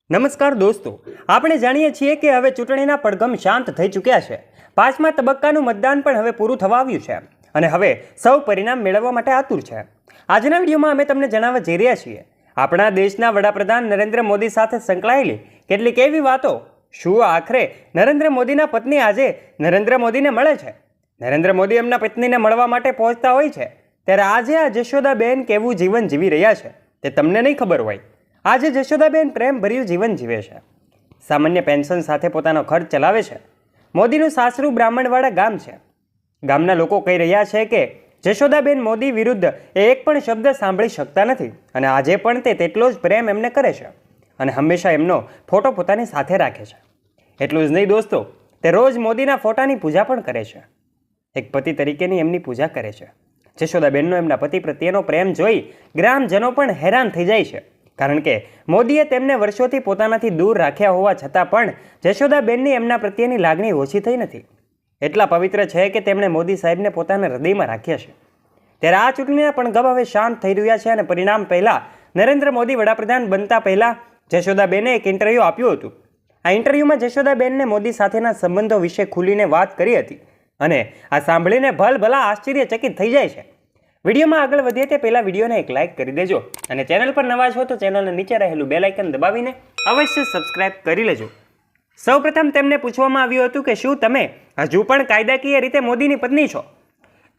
નમસ્કાર દોસ્તો, આપણે જાણીએ છીએ કે હવે ચૂંટણીના પડઘમ શાંત થઈ ચૂક્યા છે। પાંચમા તબક્કાનું મતદાન પણ હવે પૂરું થવા આવ્યું છે અને હવે સૌ પરિણામ મેળવવા માટે આતુર છે। આજના વિડીયોમાં અમે તમને જણાવવા જઈ રહ્યા છીએ આપણા દેશના વડાપ્રધાન નરેન્દ્ર મોદી સાથે સંકળાયેલી કેટલીક એવી વાતો। શું આખરે નરેન્દ્ર મોદીના પત્ની આજે નરેન્દ્ર મોદીને મળે છે? નરેન્દ્ર મોદી એમના પત્નીને મળવા માટે પહોંચતા હોય છે ત્યારે આજે આ જશોદાબેન કેવું જીવન જીવી રહ્યા છે તે તમને નહીં ખબર હોય। આજે જશોદાબેન પ્રેમભર્યું જીવન જીવે છે, સામાન્ય પેન્શન સાથે પોતાનો ખર્ચ ચલાવે છે। મોદીનું સાસરું બ્રાહ્મણવાડા ગામ છે। ગામના લોકો કહી રહ્યા છે કે જશોદાબેન મોદી વિરુદ્ધ એક પણ શબ્દ સાંભળી શકતા નથી અને આજે પણ તે તેટલો જ પ્રેમ એમને કરે છે અને હંમેશા એમનો ફોટો પોતાની સાથે રાખે છે। એટલું જ નહીં દોસ્તો, તે રોજ મોદીના ફોટાની પૂજા પણ કરે છે। એક પતિ તરીકેની એમની પૂજા કરે છે। જશોદાબેનનો એમના પતિ પ્રત્યેનો પ્રેમ જોઈ ગ્રામજનો પણ હેરાન થઈ જાય છે, કારણ કે મોદીએ તેમને વર્ષોથી પોતાનાથી દૂર રાખ્યા હોવા છતાં પણ જશોદાબેનની એમના પ્રત્યેની લાગણી ઓછી થઈ નથી। એટલા પવિત્ર છે કે તેમણે મોદી સાહેબને પોતાના હૃદયમાં રાખ્યા છે। ત્યારે આ ચૂંટણીના પડઘમ હવે શાંત થઈ રહ્યા છે અને પરિણામ પહેલાં નરેન્દ્ર મોદી વડાપ્રધાન બનતા પહેલાં જશોદાબેને એક ઇન્ટરવ્યૂ આપ્યું હતું। આ ઇન્ટરવ્યૂમાં જશોદાબેનને મોદી સાથેના સંબંધો વિશે ખુલીને વાત કરી હતી અને આ સાંભળીને ભલભલા આશ્ચર્યચકિત થઈ જાય છે। વિડીયોમાં આગળ વધીએ તે પહેલાં વિડીયોને એક લાઇક કરી દેજો અને ચેનલ પર નવા છો તો ચેનલને નીચે રહેલું બેલ આઇકન દબાવીને અવશ્ય સબસ્ક્રાઇબ કરી લેજો। સૌપ્રથમ તેમને પૂછવામાં આવ્યું હતું કે શું તમે હજુ પણ કાયદાકીય રીતે મોદીની પત્ની છો?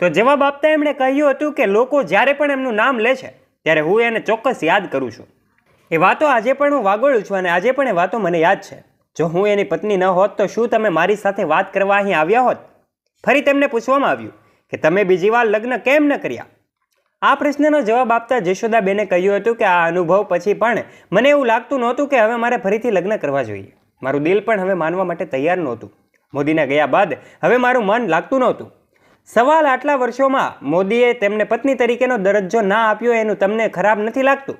તો જવાબ આપતા એમણે કહ્યું હતું કે લોકો જ્યારે પણ એમનું નામ લે છે ત્યારે હું એને ચોક્કસ યાદ કરું છું। એ વાતો આજે પણ હું વાગોળું છું અને આજે પણ એ વાતો મને યાદ છે। જો હું એની પત્ની ન હોત તો શું તમે મારી સાથે વાત કરવા અહીં આવ્યા હોત? ફરી તેમને પૂછવામાં આવ્યું કે તમે બીજી વાર લગ્ન કેમ ન કર્યા? આ પ્રશ્નનો જવાબ આપતા જશોદાબેને કહ્યું હતું કે આ અનુભવ પછી પણ મને એવું લાગતું નહોતું કે હવે મારે ફરીથી લગ્ન કરવા જોઈએ। મારું દિલ પણ હવે માનવા માટે તૈયાર નહોતું। મોદીના ગયા બાદ હવે મારું મન લાગતું નહોતું। સવાલ આટલા વર્ષોમાં મોદીએ તેમને પત્ની તરીકેનો દરજ્જો ના આપ્યો એનું તમને ખરાબ નથી લાગતું?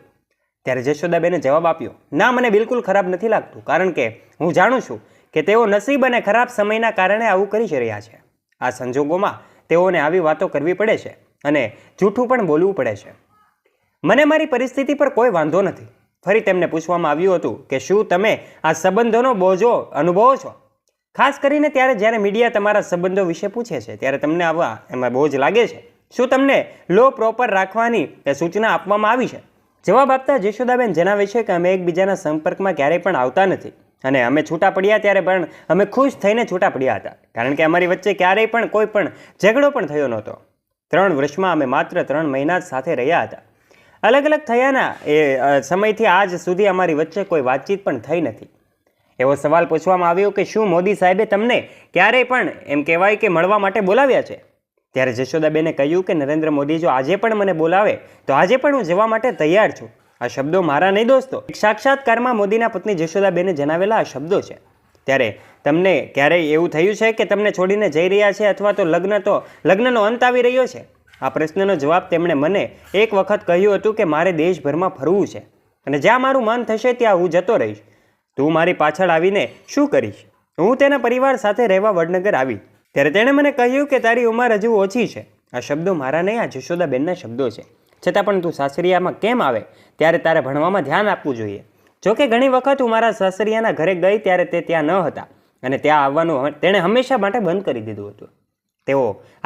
ત્યારે જશોદાબેને જવાબ આપ્યો, ના, મને બિલકુલ ખરાબ નથી લાગતું, કારણ કે હું જાણું છું કે તેઓ નસીબ અને ખરાબ સમયના કારણે આવું કરી રહ્યા છે। આ સંજોગોમાં તેઓને આવી વાતો કરવી પડે છે અને જૂઠું પણ બોલવું પડે છે। મને મારી પરિસ્થિતિ પર કોઈ વાંધો નથી। ફરી તેમને પૂછવામાં આવ્યું હતું કે શું તમે આ સંબંધોનો બોજો અનુભવો છો? ખાસ કરીને જ્યારે મીડિયા તમારા સંબંધો વિશે પૂછે છે ત્યારે તમને એમાં બોજ લાગે છે? શું તમને લો પ્રોપર રાખવાની સૂચના આપવામાં આવી છે? જવાબ આપતા જશોદાબેન જણાવે છે કે અમે એકબીજાના સંપર્કમાં ક્યારેય પણ આવતા નથી અને અમે છૂટા પડ્યા ત્યારે પણ અમે ખુશ થઈને છૂટા પડ્યા હતા, કારણ કે અમારી વચ્ચે ક્યારેય પણ કોઈ પણ ઝઘડો પણ થયો નહોતો। 3 વર્ષમાં અમે માત્ર 3 મહિના જ સાથે રહ્યા હતા। અલગ અલગ થયાના એ સમયથી આજ સુધી અમારી વચ્ચે કોઈ વાતચીત પણ થઈ નથી। એવો સવાલ પૂછવામાં આવ્યો કે શું મોદી સાહેબે તમને ક્યારેય પણ એમ કહેવાય કે મળવા માટે બોલાવ્યા છે? ત્યારે જશોદાબેને કહ્યું કે નરેન્દ્ર મોદી જો આજે પણ મને બોલાવે તો આજે પણ હું જવા માટે તૈયાર છું। આ શબ્દો મારા નહીં દોસ્તો, સાક્ષાત્કારમાં મોદીના પત્ની જશોદાબેને જણાવેલા આ શબ્દો છે। ત્યારે તમને ક્યારેય એવું થયું છે કે તમને છોડીને જઈ રહ્યા છે અથવા તો લગ્નનો અંત આવી રહ્યો છે? આ પ્રશ્નનો જવાબ તેમણે મને એક વખત કહ્યું હતું કે મારે દેશભરમાં ફરવું છે અને જ્યાં મારું મન થશે ત્યાં હું જતો રહીશ। તું મારી પાછળ આવીને શું કરીશ? હું તેના પરિવાર સાથે રહેવા વડનગર આવી ત્યારે તેણે મને કહ્યું કે તારી ઉંમર હજુ ઓછી છે। આ શબ્દો મારા નહીં, આ જશોદાબેનના શબ્દો છે। છતાં પણ તું સાસરિયામાં કેમ આવે ત્યારે તારે ભણવામાં ધ્યાન આપવું જોઈએ। જોકે ઘણી વખત હું મારા સાસરિયાના ઘરે ગઈ ત્યારે તે ત્યાં ન હતા અને ત્યાં આવવાનું તેણે હંમેશા માટે બંધ કરી દીધું હતું। તેઓ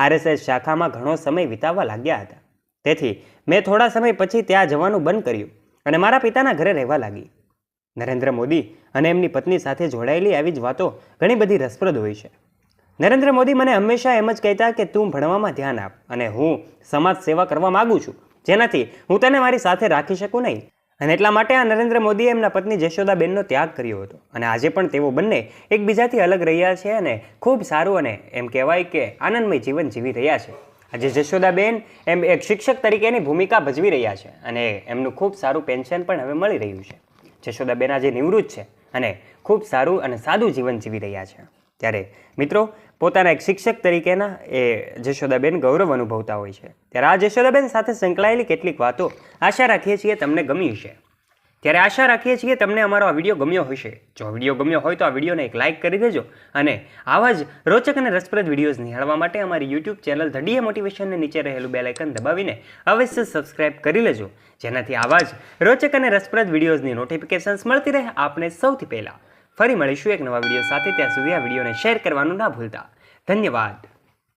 RSS શાખામાં ઘણો સમય વિતાવવા લાગ્યા હતા, તેથી મેં થોડા સમય પછી ત્યાં જવાનું બંધ કર્યું અને મારા પિતાના ઘરે રહેવા લાગી। નરેન્દ્ર મોદી અને એમની પત્ની સાથે જોડાયેલી આવી જ વાતો ઘણી બધી રસપ્રદ હોય છે। નરેન્દ્ર મોદી મને હંમેશા એમ જ કહેતા કે તું ભણવામાં ધ્યાન આપ અને હું સમાજ સેવા કરવા માગું છું, જેનાથી હું તને મારી સાથે રાખી શકું નહીં, અને એટલા માટે આ નરેન્દ્ર મોદીએ એમના પત્ની જશોદાબેનનો ત્યાગ કર્યો હતો અને આજે પણ તેઓ બંને એકબીજાથી અલગ રહ્યા છે અને ખૂબ સારું અને એમ કહેવાય કે આનંદમય જીવન જીવી રહ્યા છે। આજે જશોદાબેન એમ એક શિક્ષક તરીકેની ભૂમિકા ભજવી રહ્યા છે અને એમનું ખૂબ સારું પેન્શન પણ હવે મળી રહ્યું છે। જશોદાબેન આજે નિવૃત્ત છે અને ખૂબ સારું અને સાદું જીવન જીવી રહ્યા છે। ત્યારે મિત્રો, પોતાના એક શિક્ષક તરીકેના એ જશોદાબેન ગૌરવ અનુભવતા હોય છે। ત્યારે આ જશોદાબેન સાથે સંકળાયેલી કેટલીક વાતો આશા રાખીએ છીએ તમને ગમી હશે। ત્યારે આશા રાખીએ છીએ તમને અમારો આ વિડીયો ગમ્યો હશે. જો વિડીયો ગમ્યો હોય તો આ વિડીયોને એક લાઇક કરી દેજો અને આવા જ રોચક અને રસપ્રદ વિડીયોઝ નિહાળવા માટે અમારી યુટ્યુબ ચેનલ ધ ડીએ મોટિવેશનને નીચે રહેલું બેલ આઇકન દબાવીને અવશ્ય સબસ્ક્રાઇબ કરી લેજો, જેનાથી આવા જ રોચક અને રસપ્રદ વિડીયોઝની નોટિફિકેશન્સ મળતી રહે આપને સૌથી પહેલાં. ફરી મળીશું એક નવા વિડીયો સાથે. ત્યાં સુધી આ વિડીયોને શેર કરવાનું ના ભૂલતા. ધન્યવાદ.